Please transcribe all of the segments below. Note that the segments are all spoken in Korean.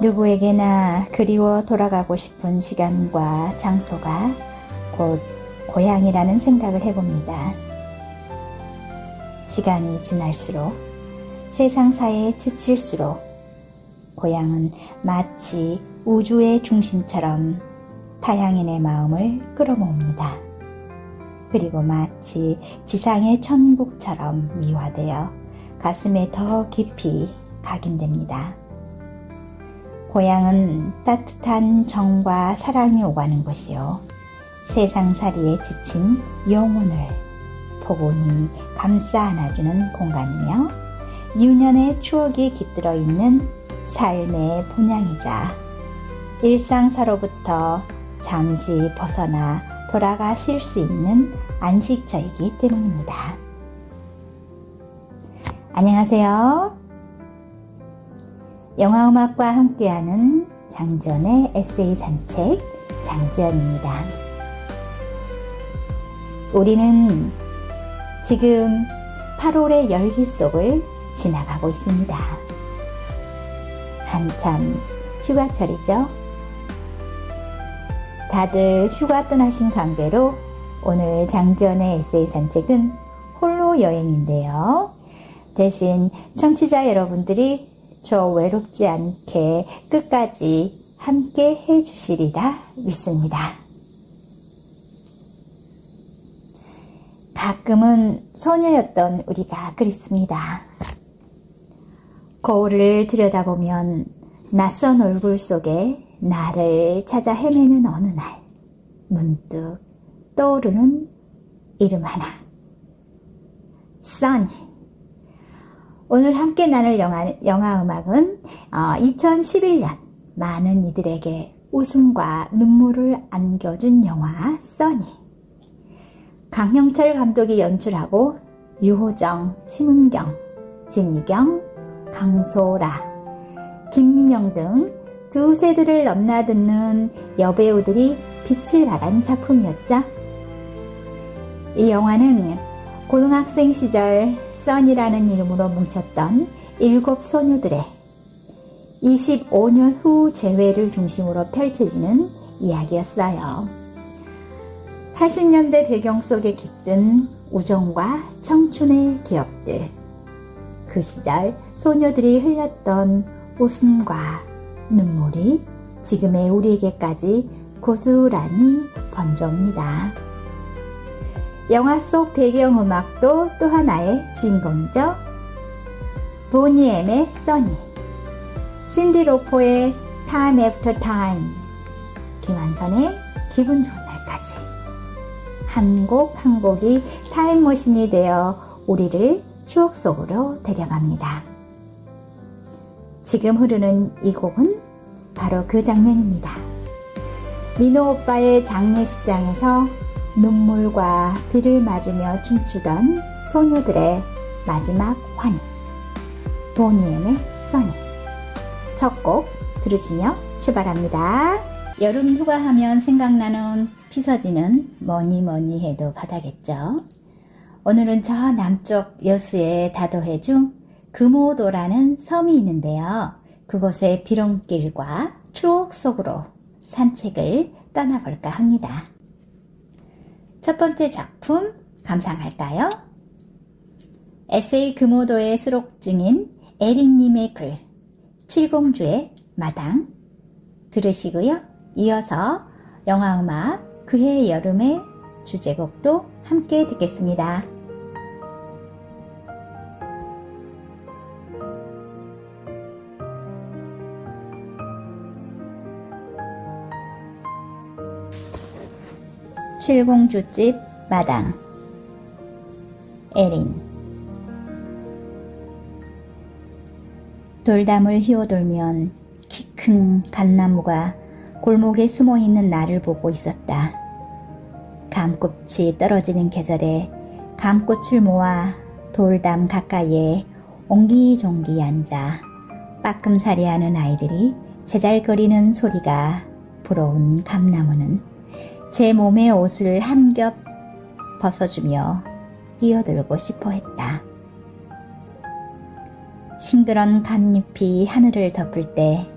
누구에게나 그리워 돌아가고 싶은 시간과 장소가 곧 고향이라는 생각을 해봅니다. 시간이 지날수록 세상사에 지칠수록 고향은 마치 우주의 중심처럼 타향인의 마음을 끌어모읍니다. 그리고 마치 지상의 천국처럼 미화되어 가슴에 더 깊이 각인됩니다. 고향은 따뜻한 정과 사랑이 오가는 곳이요. 세상살이에 지친 영혼을 포근히 감싸 안아주는 공간이며 유년의 추억이 깃들어 있는 삶의 본향이자 일상사로부터 잠시 벗어나 돌아가 쉴 수 있는 안식처이기 때문입니다. 안녕하세요. 영화음악과 함께하는 장지연의 에세이 산책 장지연입니다. 우리는 지금 8월의 열기 속을 지나가고 있습니다. 한참 휴가철이죠. 다들 휴가 떠나신 관계로 오늘 장지연의 에세이 산책은 홀로 여행인데요. 대신 청취자 여러분들이 저 외롭지 않게 끝까지 함께 해주시리라 믿습니다. 가끔은 소녀였던 우리가 그립습니다. 거울을 들여다보면 낯선 얼굴 속에 나를 찾아 헤매는 어느 날 문득 떠오르는 이름 하나, 써니. 오늘 함께 나눌 영화음악은 2011년 많은 이들에게 웃음과 눈물을 안겨준 영화 써니. 강형철 감독이 연출하고 유호정, 심은경, 진희경, 강소라, 김민영 등 두 세대를 넘나드는 여배우들이 빛을 발한 작품이었죠. 이 영화는 고등학생 시절 써니라는 이름으로 뭉쳤던 7 소녀들의 25년 후 재회를 중심으로 펼쳐지는 이야기였어요. 80년대 배경 속에 깃든 우정과 청춘의 기억들, 그 시절 소녀들이 흘렸던 웃음과 눈물이 지금의 우리에게까지 고스란히 번져옵니다. 영화 속 배경음악도 또 하나의 주인공이죠. 보니 M의 써니, 신디 로퍼의 Time After Time, 김한선의 기분 좋은 날까지 한 곡 한 곡이 타임머신이 되어 우리를 추억 속으로 데려갑니다. 지금 흐르는 이 곡은 바로 그 장면입니다. 민호 오빠의 장례식장에서 눈물과 비를 맞으며 춤추던 소녀들의 마지막 환희, 보니 M의 써니. 첫 곡 들으시며 출발합니다. 여름 휴가하면 생각나는 피서지는 뭐니 해도 바다겠죠. 오늘은 저 남쪽 여수의 다도해 중 금오도라는 섬이 있는데요. 그곳의 비롱길과 추억 속으로 산책을 떠나볼까 합니다. 첫 번째 작품 감상할까요? 에세이 금오도의 수록 중인 에린님의 글, 칠공주의 마당 들으시고요. 이어서 영화음악 그해 여름의 주제곡도 함께 듣겠습니다. 칠공주집 마당, 에린. 돌담을 휘어돌면 키 큰 갓나무가 골목에 숨어있는 나를 보고 있었다. 감꽃이 떨어지는 계절에 감꽃을 모아 돌담 가까이에 옹기종기 앉아 빠끔살이하는 아이들이 제잘거리는 소리가 부러운 감나무는 제 몸의 옷을 한 겹 벗어주며 끼어들고 싶어 했다. 싱그런 갓잎이 하늘을 덮을 때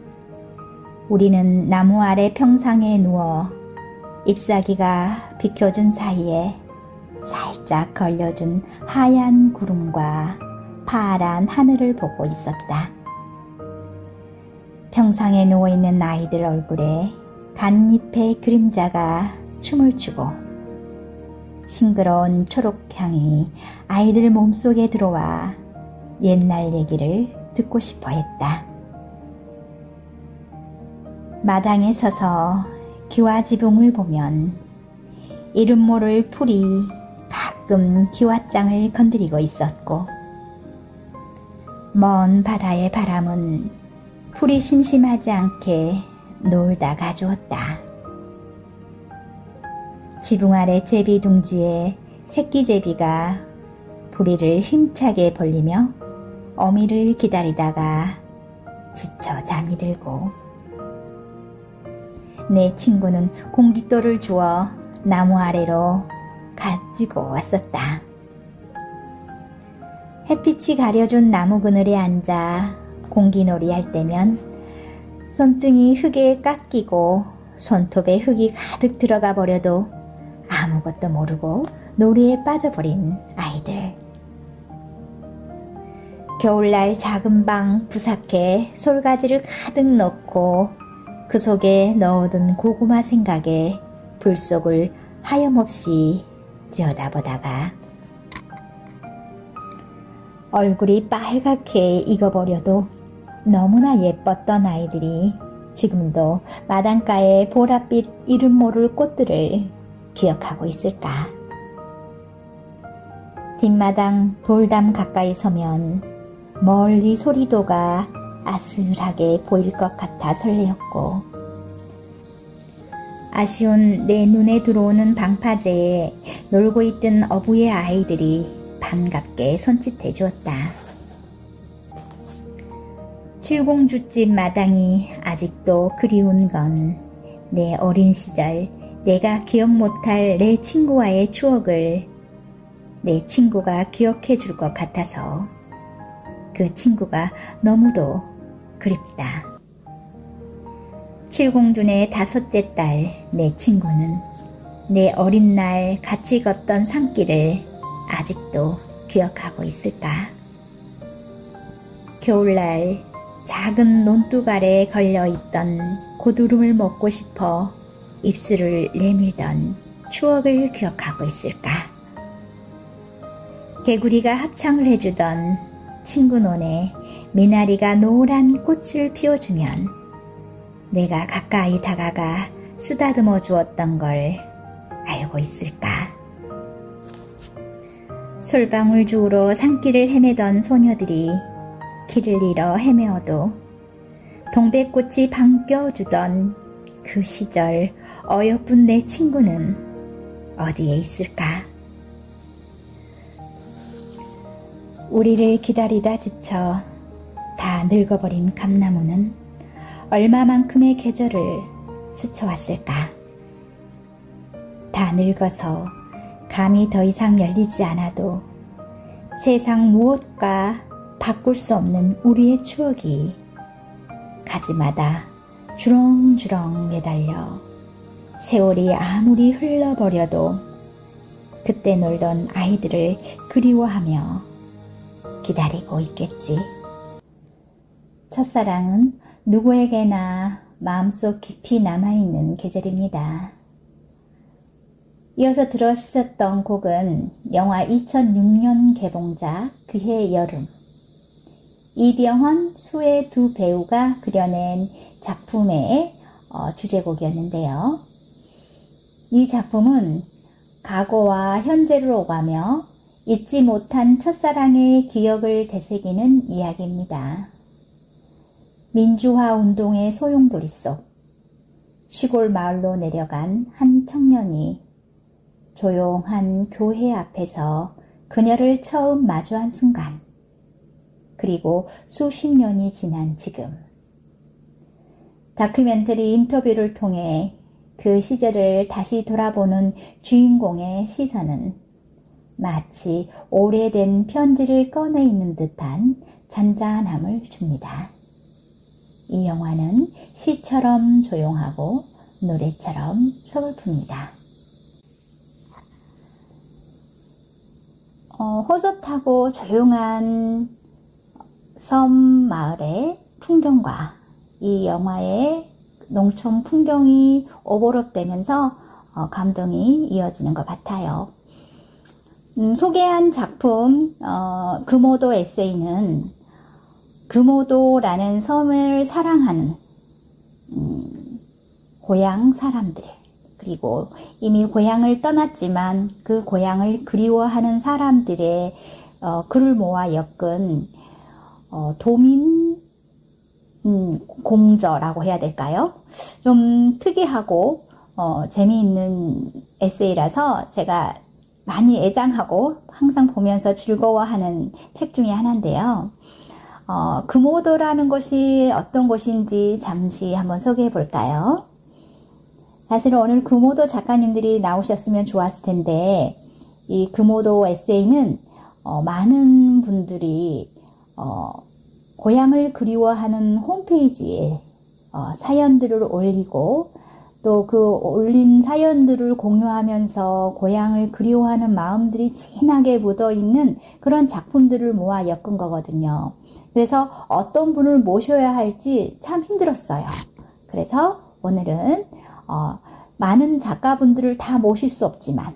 우리는 나무 아래 평상에 누워 잎사귀가 비켜준 사이에 살짝 걸려준 하얀 구름과 파란 하늘을 보고 있었다. 평상에 누워있는 아이들 얼굴에 갓잎의 그림자가 춤을 추고 싱그러운 초록향이 아이들 몸속에 들어와 옛날 얘기를 듣고 싶어 했다. 마당에 서서 기와지붕을 보면 이름 모를 풀이 가끔 기와장을 건드리고 있었고 먼 바다의 바람은 풀이 심심하지 않게 놀다 가주었다. 지붕 아래 제비 둥지에 새끼 제비가 부리를 힘차게 벌리며 어미를 기다리다가 지쳐 잠이 들고 내 친구는 공깃돌을 주워 나무 아래로 가지고 왔었다. 햇빛이 가려준 나무 그늘에 앉아 공기놀이 할 때면 손등이 흙에 깎이고 손톱에 흙이 가득 들어가 버려도 아무것도 모르고 놀이에 빠져버린 아이들. 겨울날 작은 방 부삭해 솔가지를 가득 넣고 그 속에 넣어둔 고구마 생각에 불 속을 하염없이 들여다보다가 얼굴이 빨갛게 익어버려도 너무나 예뻤던 아이들이 지금도 마당가의 보랏빛 이름 모를 꽃들을 기억하고 있을까? 뒷마당 돌담 가까이 서면 멀리 소리도가 아슬하게 보일 것 같아 설레었고 아쉬운 내 눈에 들어오는 방파제에 놀고 있던 어부의 아이들이 반갑게 손짓해 주었다. 칠공주집 마당이 아직도 그리운 건 내 어린 시절 내가 기억 못할 내 친구와의 추억을 내 친구가 기억해 줄 것 같아서 그 친구가 너무도 그립다. 칠공주네 다섯째 딸 내 친구는 내 어린 날 같이 걷던 산길을 아직도 기억하고 있을까? 겨울날 작은 논둑 아래 걸려있던 고두름을 먹고 싶어 입술을 내밀던 추억을 기억하고 있을까? 개구리가 합창을 해주던 친구 논에 미나리가 노란 꽃을 피워주면 내가 가까이 다가가 쓰다듬어 주었던 걸 알고 있을까? 솔방울 주우러 산길을 헤매던 소녀들이 길을 잃어 헤매어도 동백꽃이 반겨주던 그 시절 어여쁜 내 친구는 어디에 있을까? 우리를 기다리다 지쳐 다 늙어버린 감나무는 얼마만큼의 계절을 스쳐왔을까? 다 늙어서 감이 더 이상 열리지 않아도 세상 무엇과 바꿀 수 없는 우리의 추억이 가지마다 주렁주렁 매달려 세월이 아무리 흘러버려도 그때 놀던 아이들을 그리워하며 기다리고 있겠지. 첫사랑은 누구에게나 마음속 깊이 남아있는 계절입니다. 이어서 들으셨던 곡은 영화 2006년 개봉작 그해 여름, 이병헌, 수의 두 배우가 그려낸 작품의 주제곡이었는데요. 이 작품은 과거와 현재를 오가며 잊지 못한 첫사랑의 기억을 되새기는 이야기입니다. 민주화 운동의 소용돌이 속 시골 마을로 내려간 한 청년이 조용한 교회 앞에서 그녀를 처음 마주한 순간, 그리고 수십 년이 지난 지금, 다큐멘터리 인터뷰를 통해 그 시절을 다시 돌아보는 주인공의 시선은 마치 오래된 편지를 꺼내 있는 듯한 잔잔함을 줍니다. 이 영화는 시처럼 조용하고 노래처럼 서글픕니다. 호젓하고 조용한 섬 마을의 풍경과 이 영화의 농촌 풍경이 오버랩되면서 감동이 이어지는 것 같아요. 소개한 작품 금오도 에세이는 금오도라는 섬을 사랑하는 고향 사람들, 그리고 이미 고향을 떠났지만 그 고향을 그리워하는 사람들의 글을 모아 엮은 도민 공저라고 해야 될까요? 좀 특이하고 재미있는 에세이라서 제가 많이 애장하고 항상 보면서 즐거워하는 책 중에 하나인데요. 금오도라는 곳이 어떤 곳인지 잠시 한번 소개해 볼까요? 사실 오늘 금오도 작가님들이 나오셨으면 좋았을 텐데, 이 금오도 에세이는 많은 분들이 고향을 그리워하는 홈페이지에 사연들을 올리고 또 그 올린 사연들을 공유하면서 고향을 그리워하는 마음들이 진하게 묻어있는 그런 작품들을 모아 엮은 거거든요. 그래서 어떤 분을 모셔야 할지 참 힘들었어요. 그래서 오늘은 많은 작가분들을 다 모실 수 없지만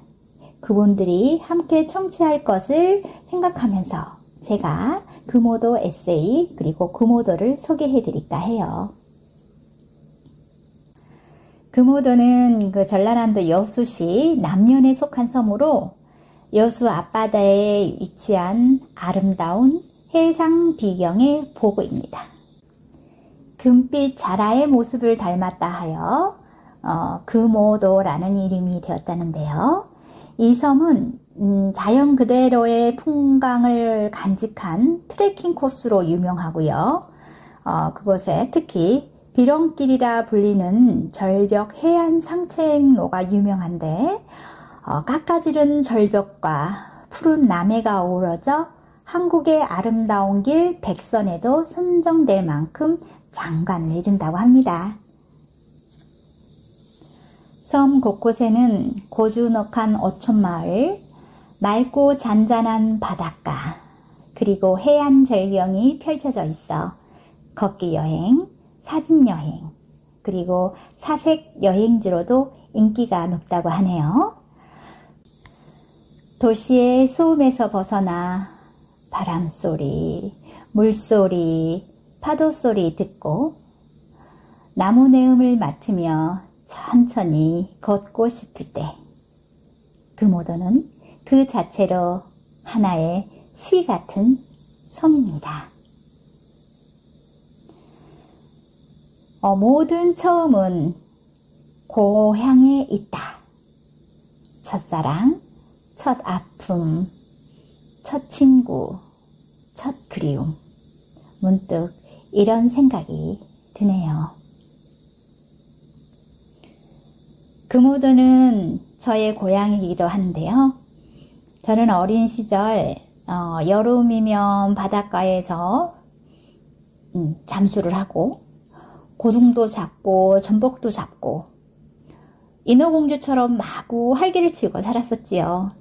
그분들이 함께 청취할 것을 생각하면서 제가 금오도 에세이 그리고 금오도를 소개해 드릴까 해요. 금오도는 그 전라남도 여수시 남면에 속한 섬으로 여수 앞바다에 위치한 아름다운 해상 비경의 보고입니다. 금빛 자라의 모습을 닮았다 하여 금오도라는 이름이 되었다는데요. 이 섬은 자연 그대로의 풍광을 간직한 트레킹 코스로 유명하고요. 그곳에 특히 비렁길이라 불리는 절벽 해안 상책로가 유명한데 깎아지른 절벽과 푸른 남해가 어우러져 한국의 아름다운 길 백선에도 선정될 만큼 장관을 이룬다고 합니다. 섬 곳곳에는 고즈넉한 어촌마을, 맑고 잔잔한 바닷가, 그리고 해안 절경이 펼쳐져 있어 걷기 여행, 사진 여행, 그리고 사색 여행지로도 인기가 높다고 하네요. 도시의 소음에서 벗어나 바람소리, 물소리, 파도소리 듣고 나무 내음을 맡으며 천천히 걷고 싶을 때 금오도는 그 자체로 하나의 시 같은 섬입니다. 모든 처음은 고향에 있다. 첫사랑, 첫 아픔, 첫 친구, 첫 그리움. 문득 이런 생각이 드네요. 금오도는 저의 고향이기도 한데요. 저는 어린 시절 여름이면 바닷가에서 잠수를 하고 고등도 잡고 전복도 잡고 인어공주처럼 마구 활기를 치고 살았었지요.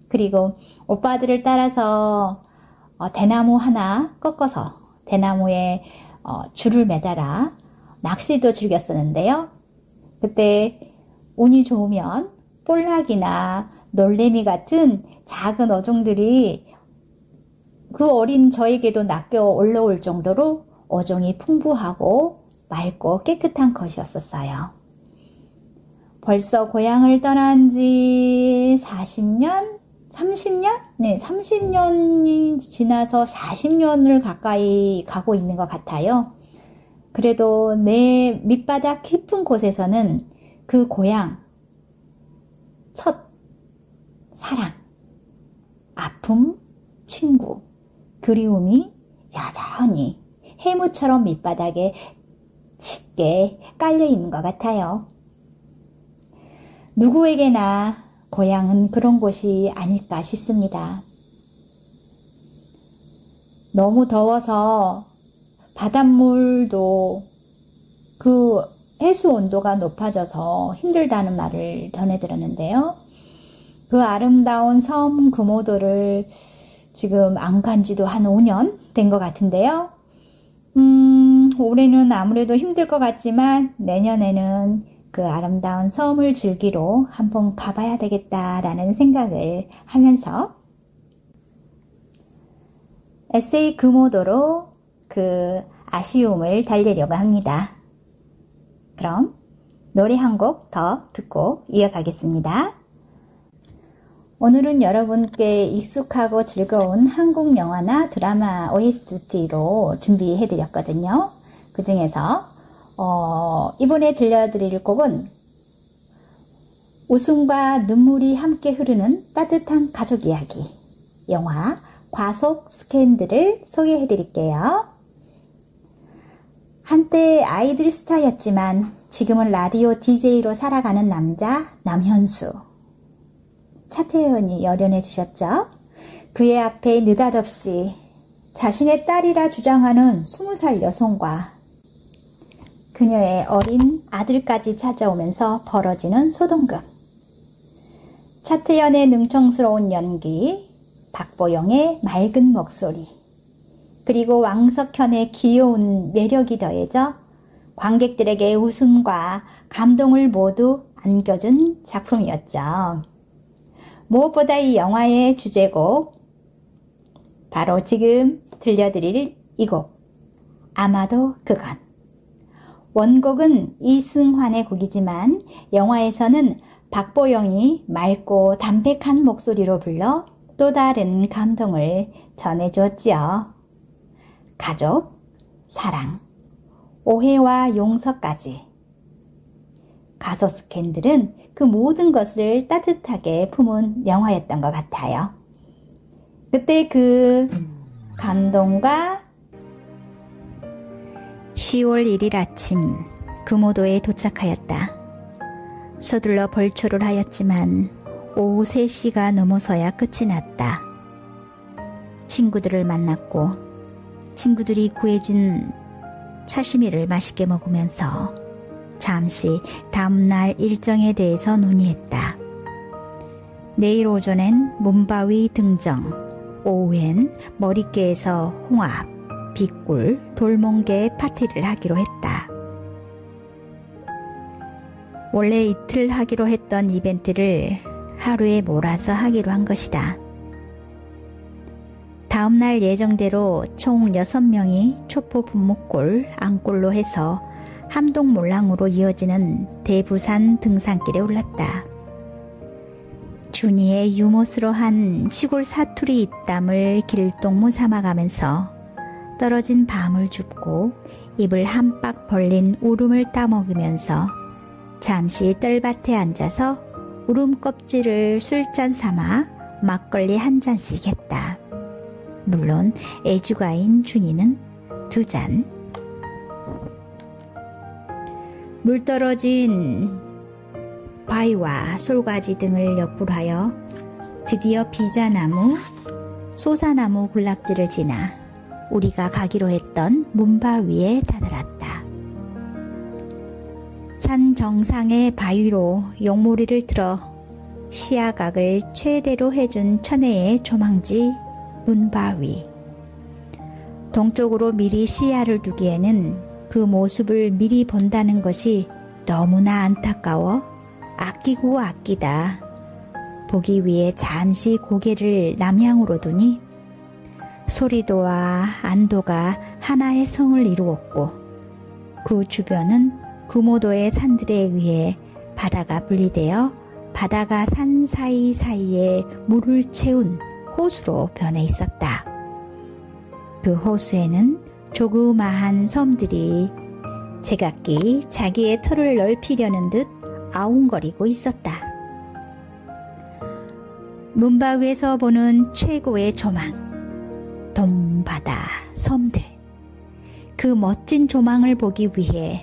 그리고 오빠들을 따라서 대나무 하나 꺾어서 대나무에 줄을 매달아 낚시도 즐겼었는데요. 그때 운이 좋으면 볼락이나 놀래미 같은 작은 어종들이 그 어린 저에게도 낚여 올라올 정도로 어종이 풍부하고 맑고 깨끗한 것이었어요. 벌써 고향을 떠난 지 40년? 30년? 네, 30년이 지나서 40년을 가까이 가고 있는 것 같아요. 그래도 내 밑바닥 깊은 곳에서는 그 고향, 첫 사랑, 아픔, 친구, 그리움이 여전히 해무처럼 밑바닥에 쉽게 깔려있는 것 같아요. 누구에게나 고향은 그런 곳이 아닐까 싶습니다. 너무 더워서 바닷물도 그 해수 온도가 높아져서 힘들다는 말을 전해들었는데요. 그 아름다운 섬 금오도를 지금 안 간 지도 한 5년 된 것 같은데요. 올해는 아무래도 힘들 것 같지만 내년에는 그 아름다운 섬을 즐기러 한번 가봐야 되겠다라는 생각을 하면서 에세이 금오도로 그 아쉬움을 달래려고 합니다. 그럼 노래 한 곡 더 듣고 이어가겠습니다. 오늘은 여러분께 익숙하고 즐거운 한국 영화나 드라마 OST로 준비해 드렸거든요. 그 중에서 이번에 들려드릴 곡은 웃음과 눈물이 함께 흐르는 따뜻한 가족 이야기, 영화 과속 스캔들을 소개해 드릴게요. 한때 아이들 스타였지만 지금은 라디오 DJ로 살아가는 남자 남현수. 차태현이 열연해 주셨죠. 그의 앞에 느닷없이 자신의 딸이라 주장하는 20살 여성과 그녀의 어린 아들까지 찾아오면서 벌어지는 소동극. 차태현의 능청스러운 연기, 박보영의 맑은 목소리, 그리고 왕석현의 귀여운 매력이 더해져 관객들에게 웃음과 감동을 모두 안겨준 작품이었죠. 무엇보다 이 영화의 주제곡, 바로 지금 들려드릴 이 곡, 아마도 그건. 원곡은 이승환의 곡이지만 영화에서는 박보영이 맑고 담백한 목소리로 불러 또 다른 감동을 전해주었지요. 가족, 사랑, 오해와 용서까지. 과속 스캔들은 그 모든 것을 따뜻하게 품은 영화였던 것 같아요. 그때 그 감동과 10월 1일 아침 금오도에 도착하였다. 서둘러 벌초를 하였지만 오후 3시가 넘어서야 끝이 났다. 친구들을 만났고 친구들이 구해준 차시미를 맛있게 먹으면서 잠시 다음날 일정에 대해서 논의했다. 내일 오전엔 문바위 등정, 오후엔 머릿개에서 홍합, 빗굴, 돌멍게 파티를 하기로 했다. 원래 이틀 하기로 했던 이벤트를 하루에 몰아서 하기로 한 것이다. 다음날 예정대로 총 6명이 초포 분목골, 앙골로 해서 함동몰랑으로 이어지는 대부산 등산길에 올랐다. 준이의 유머스러한 시골 사투리 입담을 길동무 삼아가면서 떨어진 밤을 줍고 입을 한빡 벌린 울음을 따먹으면서 잠시 뜰밭에 앉아서 울음 껍질을 술잔 삼아 막걸리 한 잔씩 했다. 물론 애주가인 준이는 2잔. 물 떨어진 바위와 솔가지 등을 옆으로 하여 드디어 비자나무, 소사나무 군락지를 지나 우리가 가기로 했던 문바위에 다다랐다. 산 정상의 바위로 용모리를 틀어 시야각을 최대로 해준 천혜의 조망지 문바위. 동쪽으로 미리 시야를 두기에는 그 모습을 미리 본다는 것이 너무나 안타까워 아끼고 아끼다 보기 위해 잠시 고개를 남향으로 두니 소리도와 안도가 하나의 성을 이루었고 그 주변은 금오도의 산들에 의해 바다가 분리되어 바다가 산 사이사이에 물을 채운 호수로 변해 있었다. 그 호수에는 조그마한 섬들이 제각기 자기의 털을 넓히려는 듯 아웅거리고 있었다. 문바위에서 보는 최고의 조망, 돔, 바다, 섬들. 그 멋진 조망을 보기 위해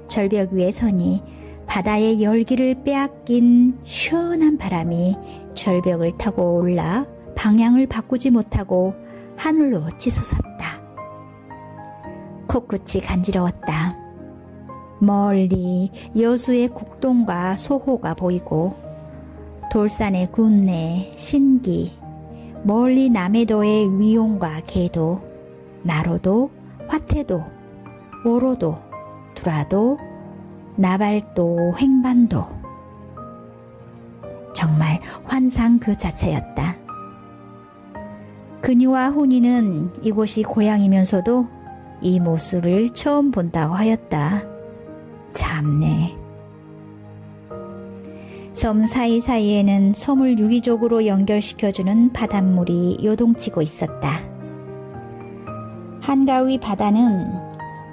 절벽 위에 서니 바다의 열기를 빼앗긴 시원한 바람이 절벽을 타고 올라 방향을 바꾸지 못하고 하늘로 치솟았다. 코끝이 간지러웠다. 멀리 여수의 국동과 소호가 보이고 돌산의 군내, 신기, 멀리 남해도의 위용과 계도, 나로도, 화태도, 오로도, 두라도, 나발도, 횡반도. 정말 환상 그 자체였다. 그녀와 훈이는 이곳이 고향이면서도 이 모습을 처음 본다고 하였다. 참네. 섬 사이사이에는 섬을 유기적으로 연결시켜주는 바닷물이 요동치고 있었다. 한가위 바다는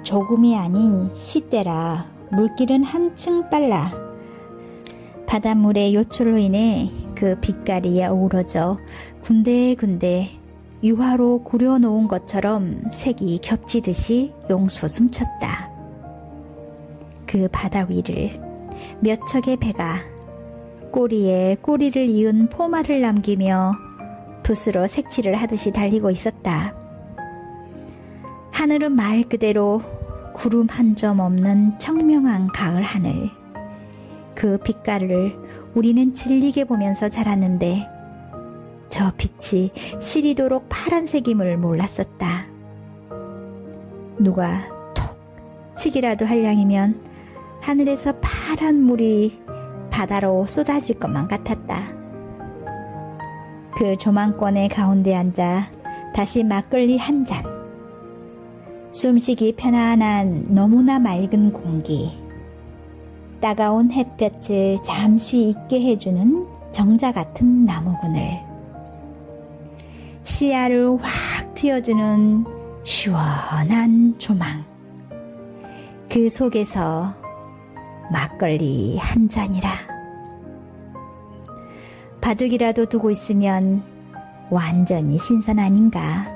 조금이 아닌 시대라 물길은 한층 빨라 바닷물의 요출로 인해 그 빛깔이 어우러져 군데군데 유화로 구려놓은 것처럼 색이 겹치듯이 용솟음쳤다. 그 바다 위를 몇 척의 배가 꼬리에 꼬리를 이은 포마를 남기며 붓으로 색칠을 하듯이 달리고 있었다. 하늘은 말 그대로 구름 한 점 없는 청명한 가을 하늘. 그 빛깔을 우리는 질리게 보면서 자랐는데 저 빛이 시리도록 파란색임을 몰랐었다. 누가 톡 치기라도 할 양이면 하늘에서 파란 물이 바다로 쏟아질 것만 같았다. 그 조망권의 가운데 앉아 다시 막걸리 한 잔. 숨쉬기 편안한 너무나 맑은 공기. 따가운 햇볕을 잠시 잊게 해주는 정자 같은 나무 그늘. 시야를 확 트여주는 시원한 조망. 그 속에서 막걸리 한 잔이라. 바둑이라도 두고 있으면 완전히 신선 아닌가.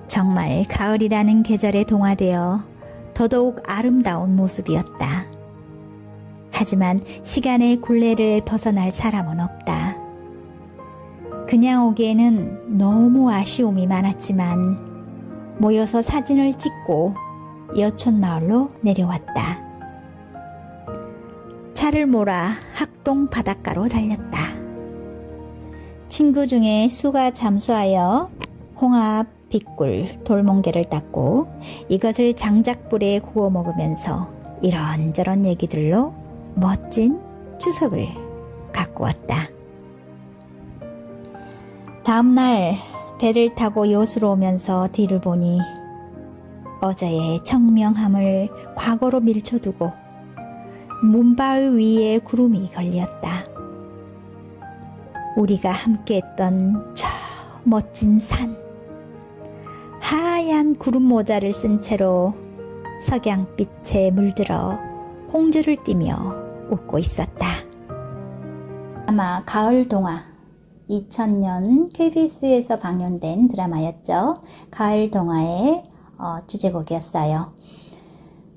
정말 가을이라는 계절에 동화되어 더더욱 아름다운 모습이었다. 하지만 시간의 굴레를 벗어날 사람은 없다. 그냥 오기에는 너무 아쉬움이 많았지만 모여서 사진을 찍고 여촌마을로 내려왔다. 차를 몰아 학동 바닷가로 달렸다. 친구 중에 수가 잠수하여 홍합, 빗굴, 돌멍게를 땄고 이것을 장작불에 구워 먹으면서 이런저런 얘기들로 멋진 추석을 갖고 왔다. 다음날 배를 타고 여수로 오면서 뒤를 보니 어제의 청명함을 과거로 밀쳐두고 문바위 위에 구름이 걸렸다. 우리가 함께했던 저 멋진 산. 하얀 구름 모자를 쓴 채로 석양빛에 물들어 홍조를 띠며 웃고 있었다. 아마 가을 동화 2000년 KBS에서 방영된 드라마였죠. 가을 동화의 주제곡이었어요.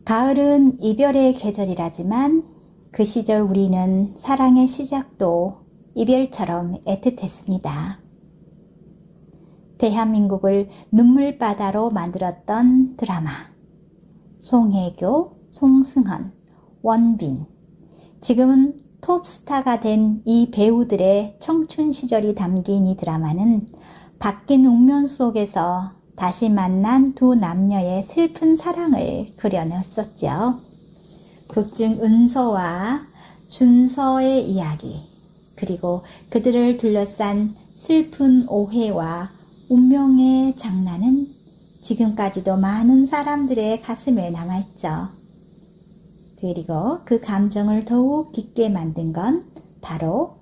가을은 이별의 계절이라지만 그 시절 우리는 사랑의 시작도 이별처럼 애틋했습니다. 대한민국을 눈물바다로 만들었던 드라마. 송혜교, 송승헌, 원빈. 지금은 톱스타가 된 이 배우들의 청춘 시절이 담긴 이 드라마는 바뀐 운명 속에서 다시 만난 두 남녀의 슬픈 사랑을 그려냈었죠. 극중 은서와 준서의 이야기, 그리고 그들을 둘러싼 슬픈 오해와 운명의 장난은 지금까지도 많은 사람들의 가슴에 남아있죠. 그리고 그 감정을 더욱 깊게 만든 건 바로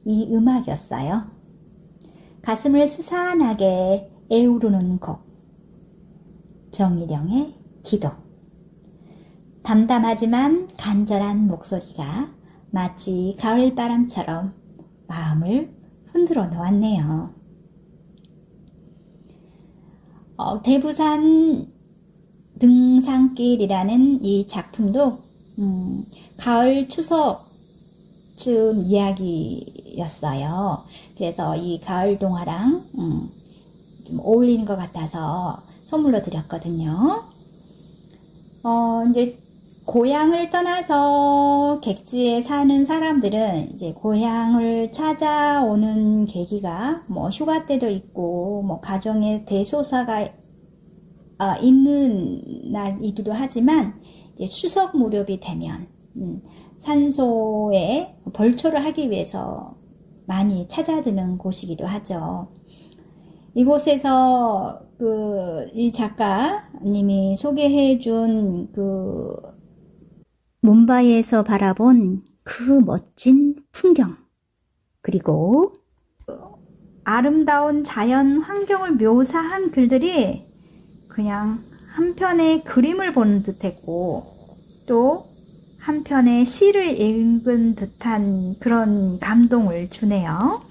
이 음악이었어요. 가슴을 스산하게 에우르는 곡. 정일영의 기도. 담담하지만 간절한 목소리가 마치 가을바람처럼 마음을 흔들어 놓았네요. 대부산 등산길이라는 이 작품도 가을 추석쯤 이야기였어요. 그래서 이 가을 동화랑 좀 어울리는 것 같아서 선물로 드렸거든요. 이제 고향을 떠나서 객지에 사는 사람들은 이제 고향을 찾아오는 계기가 뭐 휴가 때도 있고 뭐 가정에 대소사가 있는 날이기도 하지만 이제 추석 무렵이 되면 산소에 벌초를 하기 위해서 많이 찾아드는 곳이기도 하죠. 이곳에서 이 작가님이 소개해준 뭄바이에서 바라본 그 멋진 풍경, 그리고 아름다운 자연 환경을 묘사한 글들이 그냥 한편의 그림을 보는 듯했고 또 한편의 시를 읽은 듯한 그런 감동을 주네요.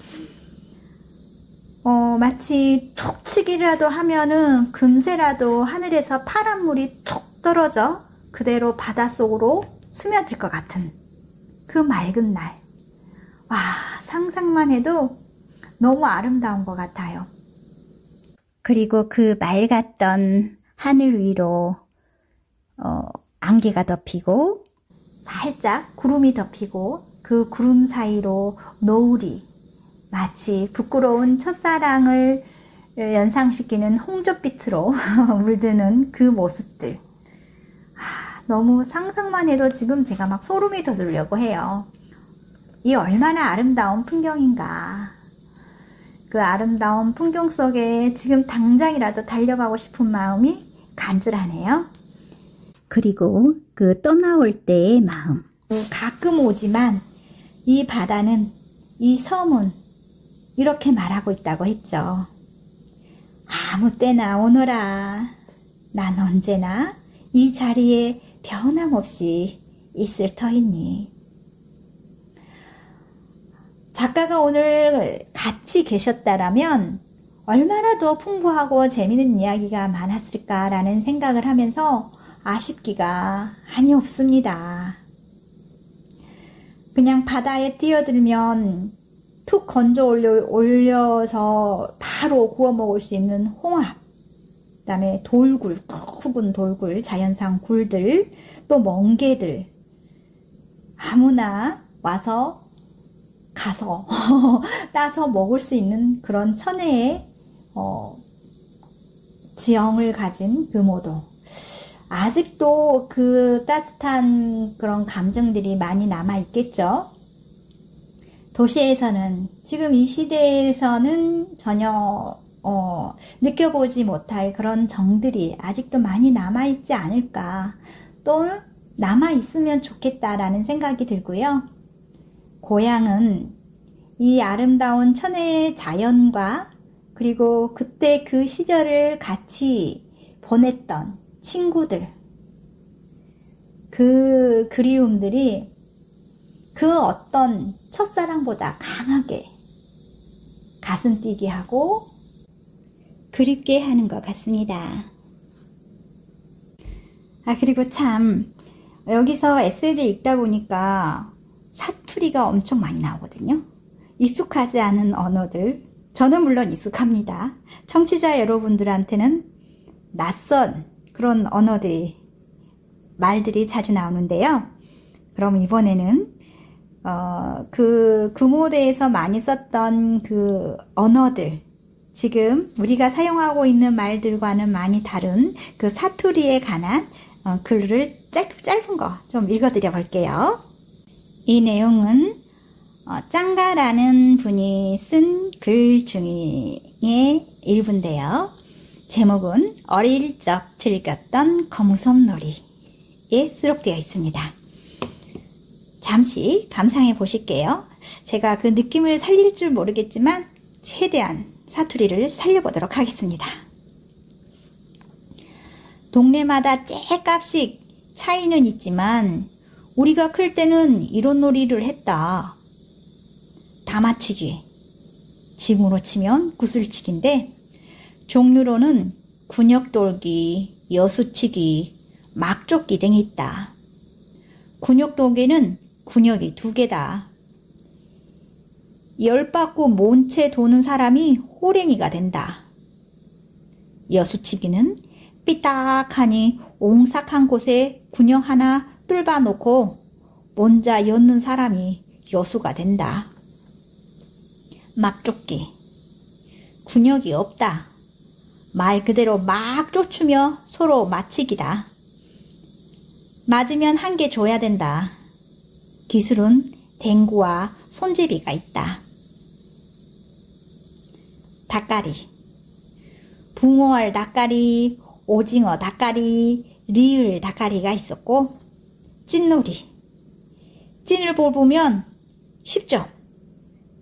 마치 툭 치기라도 하면은 금세라도 하늘에서 파란 물이 툭 떨어져 그대로 바닷속으로 스며들 것 같은 그 맑은 날. 와, 상상만 해도 너무 아름다운 것 같아요. 그리고 그 맑았던 하늘 위로 안개가 덮이고 살짝 구름이 덮이고 그 구름 사이로 노을이 마치 부끄러운 첫사랑을 연상시키는 홍조빛으로 물드는 그 모습들. 너무 상상만 해도 지금 제가 막 소름이 돋으려고 해요. 이 얼마나 아름다운 풍경인가. 그 아름다운 풍경 속에 지금 당장이라도 달려가고 싶은 마음이 간절하네요. 그리고 그 떠나올 때의 마음. 가끔 오지만 이 바다는, 이 섬은 이렇게 말하고 있다고 했죠. 아무 때나 오너라. 난 언제나 이 자리에 변함없이 있을 터이니. 작가가 오늘 같이 계셨다라면 얼마나 더 풍부하고 재미있는 이야기가 많았을까라는 생각을 하면서 아쉽기가 한이 없습니다. 그냥 바다에 뛰어들면 툭 건져 올려서 바로 구워 먹을 수 있는 홍합, 그 다음에 돌굴, 굵은 돌굴, 자연산 굴들, 또 멍게들, 아무나 와서 가서 따서 먹을 수 있는 그런 천혜의 지형을 가진 금오도. 아직도 그 따뜻한 그런 감정들이 많이 남아 있겠죠. 도시에서는, 지금 이 시대에서는 전혀 느껴보지 못할 그런 정들이 아직도 많이 남아있지 않을까, 또 남아있으면 좋겠다라는 생각이 들고요. 고향은 이 아름다운 천혜의 자연과 그리고 그때 그 시절을 같이 보냈던 친구들, 그 그리움들이 그 어떤 첫사랑보다 강하게 가슴 뛰게 하고 그립게 하는 것 같습니다. 그리고 참 여기서 에세이를 읽다 보니까 사투리가 엄청 많이 나오거든요. 익숙하지 않은 언어들, 저는 물론 익숙합니다. 청취자 여러분들한테는 낯선 그런 언어들이, 말들이 자주 나오는데요. 그럼 이번에는 그 금오대에서 많이 썼던 그 언어들, 지금 우리가 사용하고 있는 말들과는 많이 다른 그 사투리에 관한 글을 짧은 거 좀 읽어드려 볼게요. 이 내용은 짱가라는 분이 쓴 글 중에 일부인데요. 제목은 어릴 적 즐겼던 거무섬놀이에 수록되어 있습니다. 잠시 감상해 보실게요. 제가 그 느낌을 살릴 줄 모르겠지만 최대한 사투리를 살려보도록 하겠습니다. 동네마다 째값씩 차이는 있지만 우리가 클 때는 이런 놀이를 했다. 다마치기, 지금으로 치면 구슬치기인데 종류로는 군역돌기, 여수치기, 막쫓기 등이 있다. 군역돌기는 군역이 2개다. 열받고 몬채 도는 사람이 호랭이가 된다. 여수치기는 삐딱하니 옹삭한 곳에 군형 하나 뚫어 놓고 먼저 엿는 사람이 여수가 된다. 막 쫓기. 군역이 없다. 말 그대로 막 쫓으며 서로 맞히기다. 맞으면 한 개 줘야 된다. 기술은 댕구와 손잡이가 있다. 닭가리. 붕어알 닭가리, 오징어 닭가리, 리을 닭가리가 있었고, 찐놀이. 찐을 뽑으면 10점.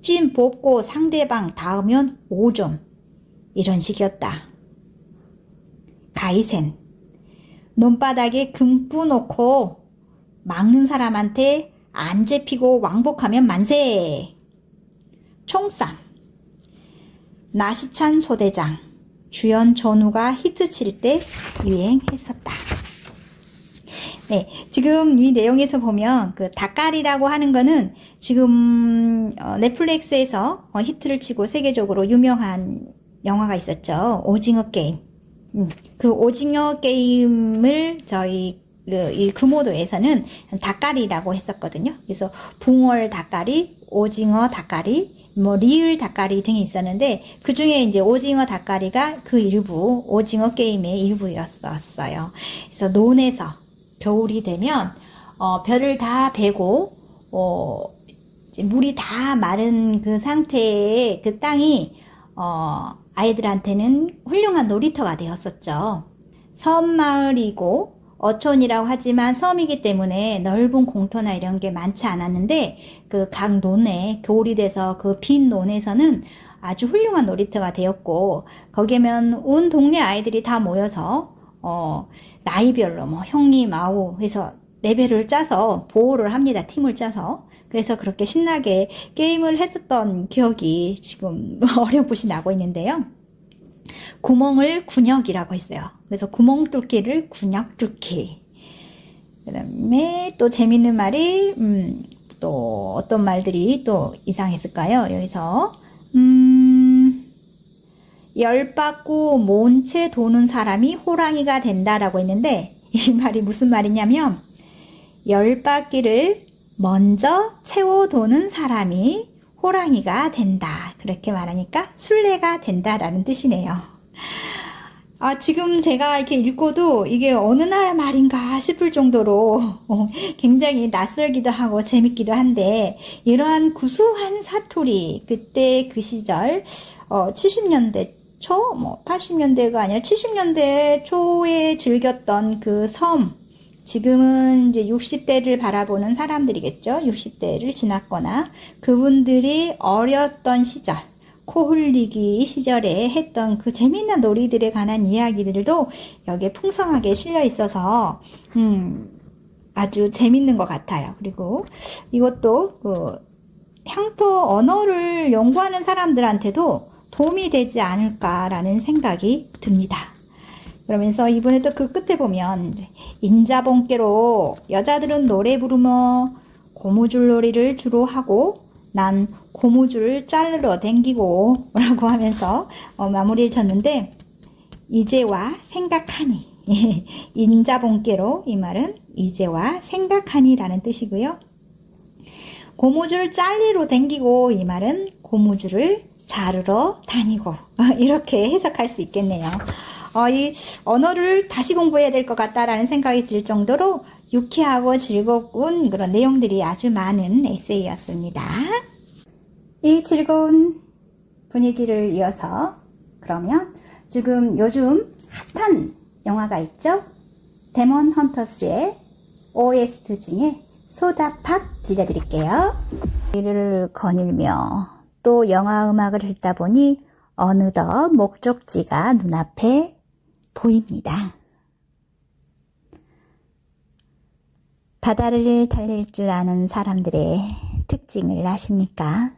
찐 뽑고 상대방 닿으면 5점. 이런 식이었다. 가이센. 논바닥에 금 뿌놓고 막는 사람한테 안 잡히고 왕복하면 만세. 총쌈. 나시찬 소대장. 주연 전우가 히트칠 때 유행했었다. 네, 지금 이 내용에서 보면 그 닭가리라고 하는 거는 지금 넷플릭스에서 히트를 치고 세계적으로 유명한 영화가 있었죠. 오징어 게임. 그 오징어 게임을 저희 이 금오도에서는 닭가리라고 했었거든요. 그래서 붕어알 닭가리, 오징어 닭가리, 뭐 리을 닭가리 등이 있었는데 그 중에 이제 오징어 닭가리가 그 일부 오징어 게임의 일부였었어요. 그래서 논에서 겨울이 되면 별을 다 베고 이제 물이 다 마른 그 상태의 그 땅이 아이들한테는 훌륭한 놀이터가 되었었죠. 섬마을이고 어촌이라고 하지만 섬이기 때문에 넓은 공터나 이런 게 많지 않았는데 그 각 논에 겨울이 돼서 그 빈 논에서는 아주 훌륭한 놀이터가 되었고 거기면 온 동네 아이들이 다 모여서 나이별로 뭐 형님 아우 해서 레벨을 짜서 보호를 합니다. 팀을 짜서. 그래서 그렇게 신나게 게임을 했었던 기억이 지금 어렴풋이 나고 있는데요. 구멍을 군역이라고 했어요. 그래서 구멍 뚫기를 군역 뚫기. 그 다음에 또 재밌는 말이 또 어떤 말들이 또 이상했을까요? 여기서 열 받고 몬 채 도는 사람이 호랑이가 된다라고 했는데 이 말이 무슨 말이냐면 열 바퀴를 먼저 채워 도는 사람이 호랑이가 된다. 그렇게 말하니까 술래가 된다라는 뜻이네요. 지금 제가 이렇게 읽고도 이게 어느 나라 말인가 싶을 정도로 굉장히 낯설기도 하고 재밌기도 한데 이러한 구수한 사투리 그때 그 시절 70년대 초, 80년대가 아니라 70년대 초에 즐겼던 그 섬 지금은 이제 60대를 바라보는 사람들이겠죠. 60대를 지났거나 그분들이 어렸던 시절 코 흘리기 시절에 했던 그 재미있는 놀이들에 관한 이야기들도 여기에 풍성하게 실려 있어서 아주 재밌는 것 같아요. 그리고 이것도 그 향토 언어를 연구하는 사람들한테도 도움이 되지 않을까라는 생각이 듭니다. 그러면서 이번에 또 그 끝에 보면 인자봉께로 여자들은 노래 부르며 고무줄 놀이를 주로 하고 난 고무줄을 자르러 댕기고 라고 하면서 마무리를 쳤는데 이제와 생각하니 인자봉께로 이 말은 이제와 생각하니 라는 뜻이고요. 고무줄을 잘리러 댕기고 이 말은 고무줄을 자르러 다니고 이렇게 해석할 수 있겠네요. 이 언어를 다시 공부해야 될 것 같다라는 생각이 들 정도로 유쾌하고 즐거운 그런 내용들이 아주 많은 에세이였습니다. 이 즐거운 분위기를 이어서 그러면 지금 요즘 핫한 영화가 있죠? 데몬 헌터스의 OST 중에 소다팝 들려드릴게요. 이를 거닐며 또 영화 음악을 듣다 보니 어느덧 목적지가 눈앞에 보입니다. 바다를 달릴 줄 아는 사람들의 특징을 아십니까?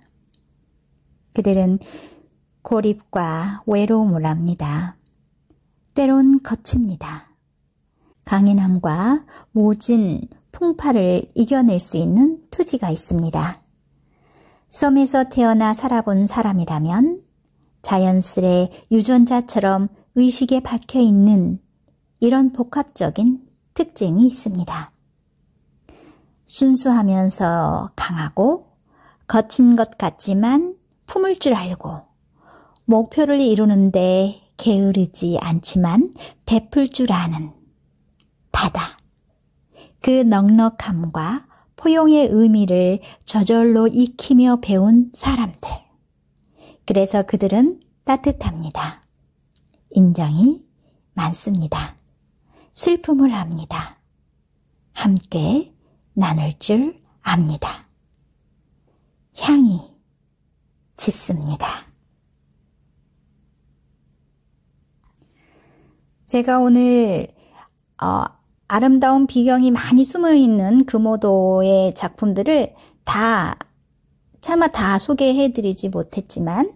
그들은 고립과 외로움을 압니다. 때론 거칩니다. 강인함과 모진 풍파를 이겨낼 수 있는 투지가 있습니다. 섬에서 태어나 살아본 사람이라면 자연스레 유전자처럼 의식에 박혀있는 이런 복합적인 특징이 있습니다. 순수하면서 강하고 거친 것 같지만 품을 줄 알고 목표를 이루는데 게으르지 않지만 베풀 줄 아는 바다. 그 넉넉함과 포용의 의미를 저절로 익히며 배운 사람들. 그래서 그들은 따뜻합니다. 인정이 많습니다. 슬픔을 압니다. 함께 나눌 줄 압니다. 향이 짙습니다. 제가 오늘 아름다운 비경이 많이 숨어있는 금오도의 작품들을 차마 다 소개해드리지 못했지만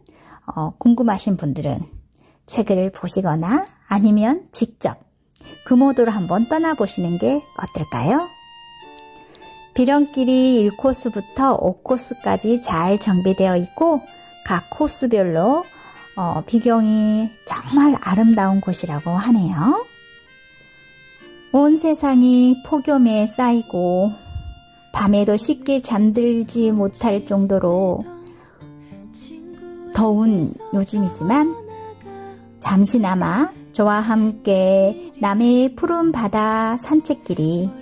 궁금하신 분들은 책을 보시거나 아니면 직접 금오도를 한번 떠나보시는 게 어떨까요? 비령길이 1코스부터 5코스까지 잘 정비되어 있고 각 코스별로 비경이 정말 아름다운 곳이라고 하네요. 온 세상이 폭염에 쌓이고 밤에도 쉽게 잠들지 못할 정도로 더운 요즘이지만 잠시나마 저와 함께 남해의 푸른 바다 산책길이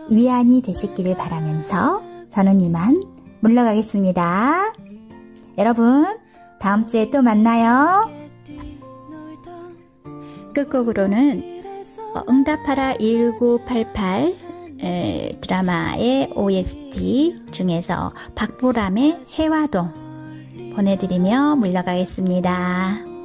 위안이 되시기를 바라면서 저는 이만 물러가겠습니다. 여러분 다음 주에 또 만나요. 끝곡으로는 응답하라 1988 드라마의 OST 중에서 박보람의 해화동 보내드리며 물러가겠습니다.